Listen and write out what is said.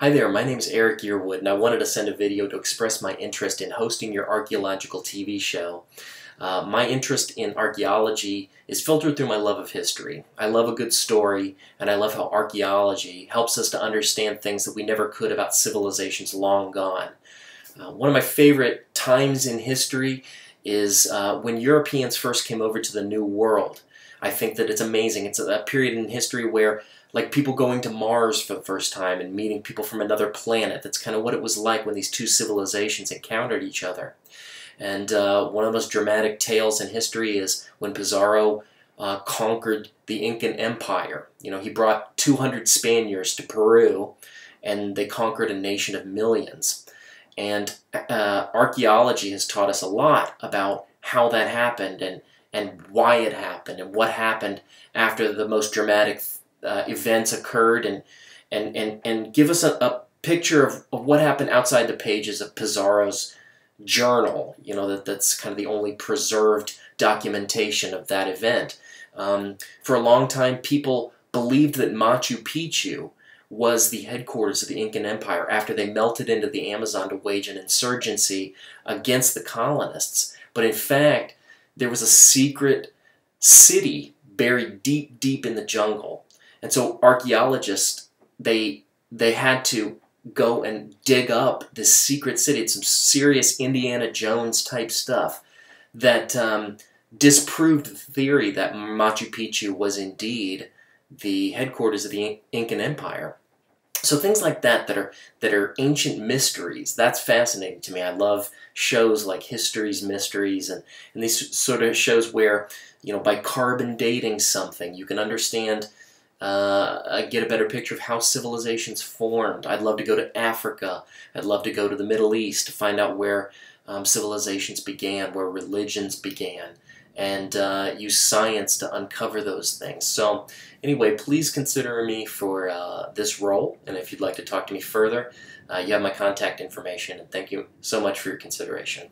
Hi there, my name is Eric Yearwood, and I wanted to send a video to express my interest in hosting your archaeological TV show. My interest in archaeology is filtered through my love of history. I love a good story, and I love how archaeology helps us to understand things that we never could about civilizations long gone. One of my favorite times in history is when Europeans first came over to the New World. I think that it's amazing. It's a period in history where, like, people going to Mars for the first time and meeting people from another planet. That's kind of what it was like when these two civilizations encountered each other. And one of the most dramatic tales in history is when Pizarro conquered the Incan Empire. You know, he brought 200 Spaniards to Peru, and they conquered a nation of millions. And archaeology has taught us a lot about how that happened and why it happened and what happened after the most dramatic events occurred, and give us a picture of what happened outside the pages of Pizarro's journal. You know, that's kind of the only preserved documentation of that event. For a long time, people believed that Machu Picchu was the headquarters of the Incan Empire after they melted into the Amazon to wage an insurgency against the colonists. But in fact, there was a secret city buried deep, deep in the jungle. And so archaeologists, they had to go and dig up this secret city. It's some serious Indiana Jones type stuff that disproved the theory that Machu Picchu was indeed the headquarters of the Incan Empire. So things like that are ancient mysteries. That's fascinating to me. I love shows like History's Mysteries and these sort of shows where, you know, by carbon dating something, you can understand, get a better picture of how civilizations formed. I'd love to go to Africa. I'd love to go to the Middle East to find out where civilizations began, where religions began, and use science to uncover those things. So anyway, please consider me for this role, and if you'd like to talk to me further, you have my contact information, and thank you so much for your consideration.